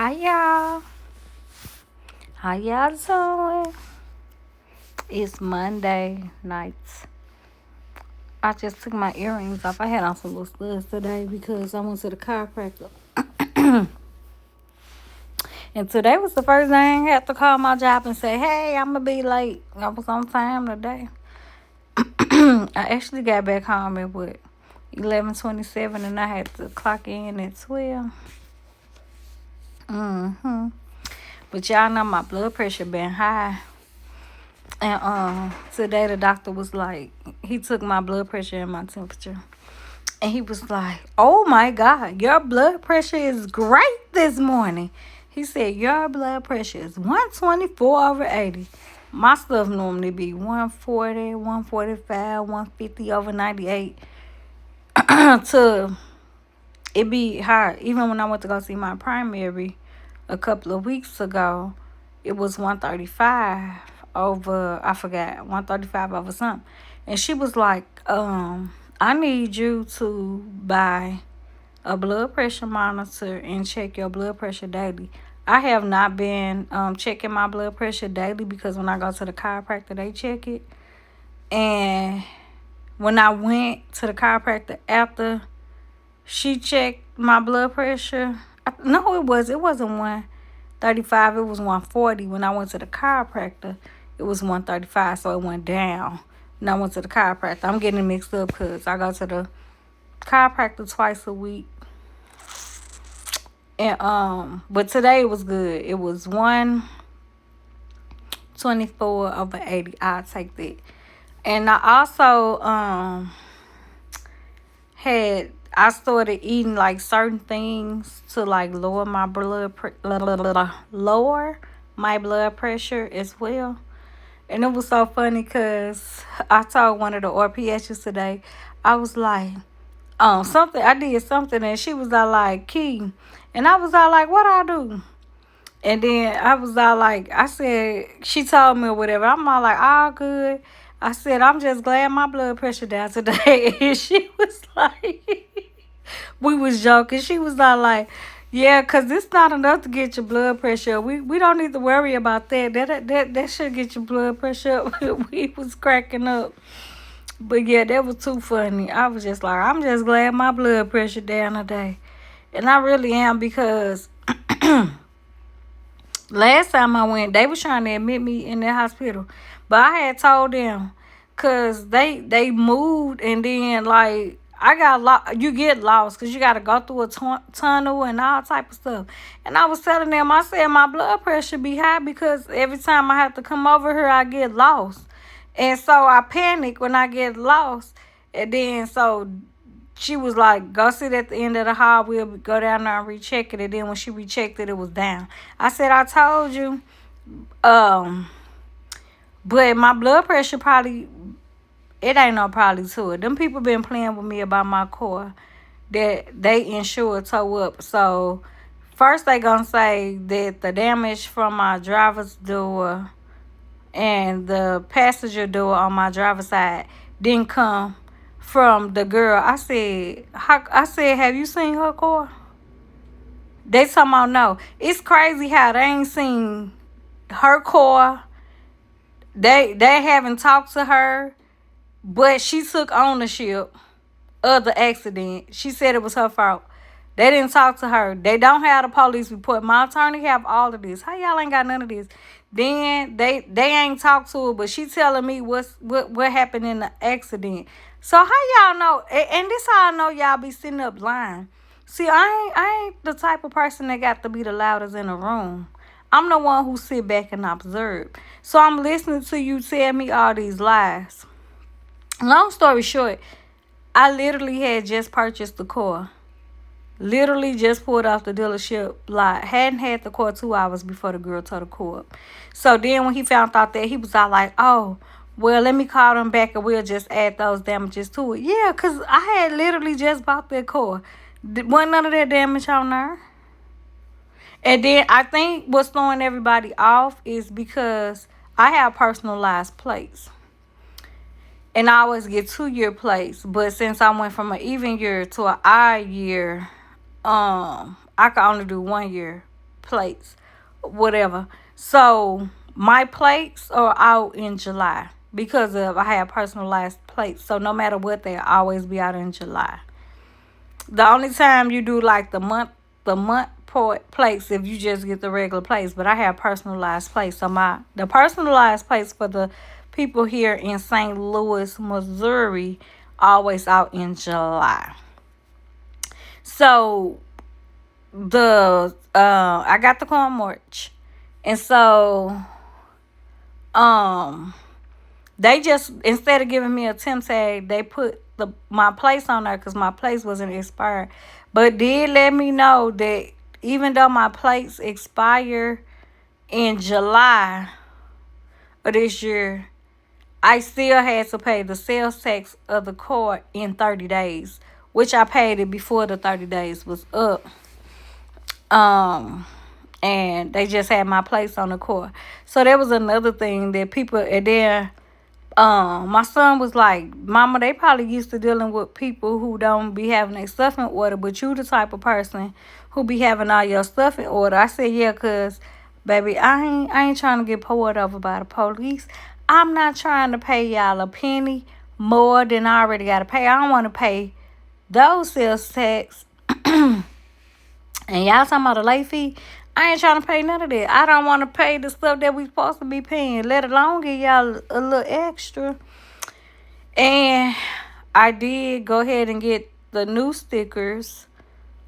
Hi y'all. How y'all doing? It's Monday nights. I just took my earrings off. I had on some little studs today because I went to the chiropractor. And today was the first day I ain't had to call my job and say, hey, I'm going to be late. I was on time today. I actually got back home at 11:27, and I had to clock in at 12. But y'all know my blood pressure been high. And today the doctor was like, he took my blood pressure and my temperature. And he was like, oh my God, your blood pressure is great this morning. He said, your blood pressure is 124/80. My stuff normally be 140, 145, 150/98. To it be high. Even when I went to go see my primary a couple of weeks ago, it was 135 over, I forgot, 135 over something. And she was like, I need you to buy a blood pressure monitor and check your blood pressure daily. I have not been checking my blood pressure daily because when I go to the chiropractor, they check it. And when I went to the chiropractor after she checked my blood pressure, no, it wasn't 135. It was 140. When I went to the chiropractor, it was 135, so it went down. When I went to the chiropractor, I'm getting mixed up because I go to the chiropractor twice a week. And but today it was good. It was 124/80. I'll take that. And I also I started eating like certain things to like lower my blood pressure as well. And it was so funny because I told one of the RPSs today, I was like, I did something, and she was all like, Key. And I was all like, what I do? And then I was all like, I said, she told me or whatever. I'm all like, all good. I said, I'm just glad my blood pressure down today. And she was like, we was joking. She was all like, yeah, because it's not enough to get your blood pressure up. We don't need to worry about that. That should get your blood pressure up. We was cracking up. But yeah, that was too funny. I was just like, I'm just glad my blood pressure down today. And I really am because last time I went, they was trying to admit me in the hospital. But I had told them because they moved, and then like I got lost. You get lost because you got to go through a tunnel and all type of stuff. And I was telling them, I said my blood pressure be high because every time I have to come over here, I get lost. And so I panic when I get lost. And then so she was like, go sit at the end of the hall. We'll go down there and recheck it. And then when she rechecked it, it was down. I said, I told you. But my blood pressure probably, it ain't no probably to it. Them people been playing with me about my car that they insured tow up. So first they gonna say that the damage from my driver's door and the passenger door on my driver's side didn't come from the girl. I said, have you seen her car? They talking about no. It's crazy how they ain't seen her car. They haven't talked to her, but she took ownership of the accident. She said it was her fault. They didn't talk to her. They don't have the police report. My attorney have all of this. How y'all ain't got none of this? Then they ain't talked to her, but she telling me what happened in the accident. So how y'all know? And this how I know y'all be sitting up lying. See, I ain't the type of person that got to be the loudest in the room. I'm the one who sit back and observe. So I'm listening to you tell me all these lies. Long story short, I literally had just purchased the car. Literally just pulled off the dealership lot. Hadn't had the car 2 hours before the girl towed the car up. So then when he found out that, he was all like, oh, well, let me call them back and we'll just add those damages to it. Yeah, because I had literally just bought that car. Wasn't none of that damage on there. And then I think what's throwing everybody off is because I have personalized plates. And I always get 2-year plates. But since I went from an even year to an odd year, I can only do 1 year plates, whatever. So my plates are out in July because of I have personalized plates. So no matter what, they'll always be out in July. The only time you do like the month plates if you just get the regular plates, but I have personalized plates. So the personalized plates for the people here in St. Louis, Missouri, always out in July. So I got the corn march, and so um they just, instead of giving me a temp tag, they put my place on there because my place wasn't expired, but did let me know that even though my plates expire in July of this year, I still had to pay the sales tax of the car in 30 days, which I paid it before the 30 days was up. And they just had my place on the car. So there was another thing that people, and then my son was like, Mama, they probably used to dealing with people who don't be having their stuff in order, but you the type of person who be having all your stuff in order. I said, yeah, cause baby, I ain't trying to get pulled over by the police. I'm not trying to pay y'all a penny more than I already got to pay. I don't want to pay those sales tax. And y'all talking about a late fee. I ain't trying to pay none of that. I don't want to pay the stuff that we supposed to be paying, let alone give y'all a little extra. And I did go ahead and get the new stickers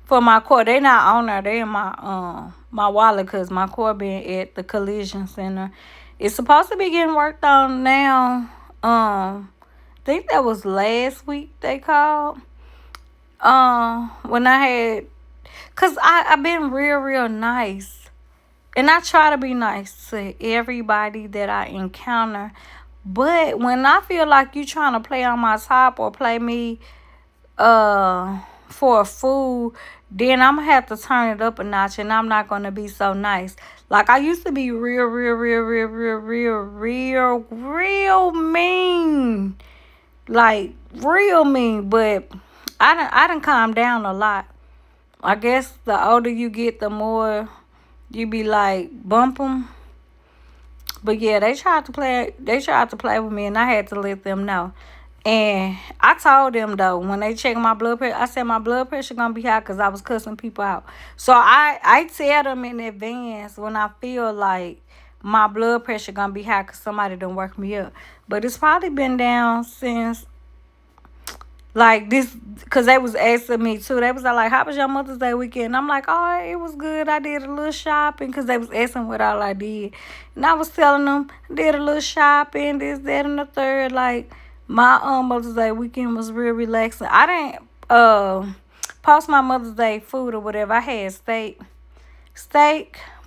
for my car. They not on there. They in my wallet because my car been at the collision center. It's supposed to be getting worked on now. I think that was last week they called. When I had, cause I've been real nice, and I try to be nice to everybody that I encounter. But when I feel like you trying to play on my top or play me for a fool, then I'm gonna have to turn it up a notch, and I'm not gonna be so nice. Like I used to be real mean, like real mean. But I done calmed down a lot. I guess the older you get, the more you be like bump 'em. But yeah, they tried to play with me, and I had to let them know. And I told them though, when they checked my blood pressure, I said my blood pressure gonna be high because I was cussing people out. So I tell them in advance when I feel like my blood pressure gonna be high because somebody done work me up. But it's probably been down since like this, because they was asking me too. They was like, how was your Mother's Day weekend? I'm like, oh, it was good. I did a little shopping, because they was asking what all I did. And I was telling them, I did a little shopping, this, that, and the third. Like, my Mother's Day weekend was real relaxing. I didn't post my Mother's Day food or whatever. I had steak,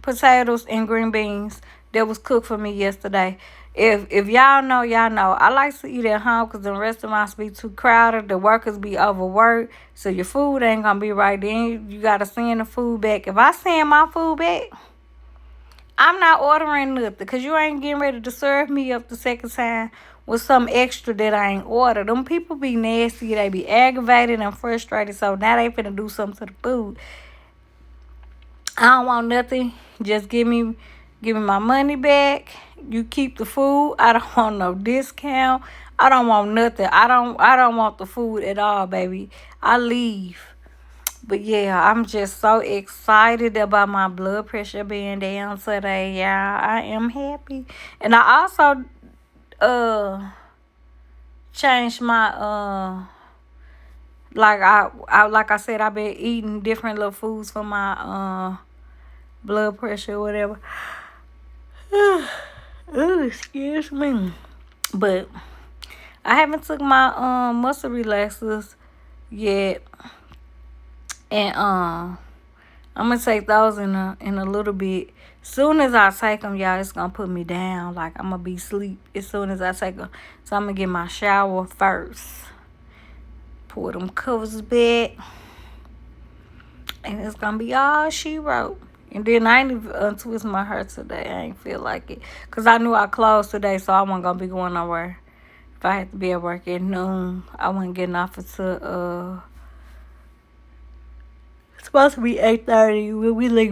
potatoes, and green beans that was cooked for me yesterday. If y'all know, y'all know. I like to eat at home because the restaurants be too crowded. The workers be overworked. So your food ain't going to be right. Then you got to send the food back. If I send my food back, I'm not ordering nothing because you ain't getting ready to serve me up the second time with some extra that I ain't ordered. Them people be nasty. They be aggravated and frustrated. So now they finna do something to the food. I don't want nothing. Just give me my money back. You keep the food. I don't want no discount. I don't want nothing. I don't want the food at all, baby. I leave. But yeah, I'm just so excited about my blood pressure being down today, y'all. I am happy. And I also changed my like I said, I've been eating different little foods for my blood pressure or whatever. Oh, excuse me. But I haven't took my muscle relaxers yet. And I'm gonna take those in a little bit. Soon as I take them, y'all, it's gonna put me down. Like I'm gonna be asleep as soon as I take them. So I'm gonna get my shower first. Pour them covers back. And it's gonna be all she wrote. And then I ain't even untwist my hair today. I ain't feel like it. Because I knew I closed today, so I wasn't going to be going nowhere. If I had to be at work at noon, I wasn't getting off until, it's supposed to be 8:30 when we leave.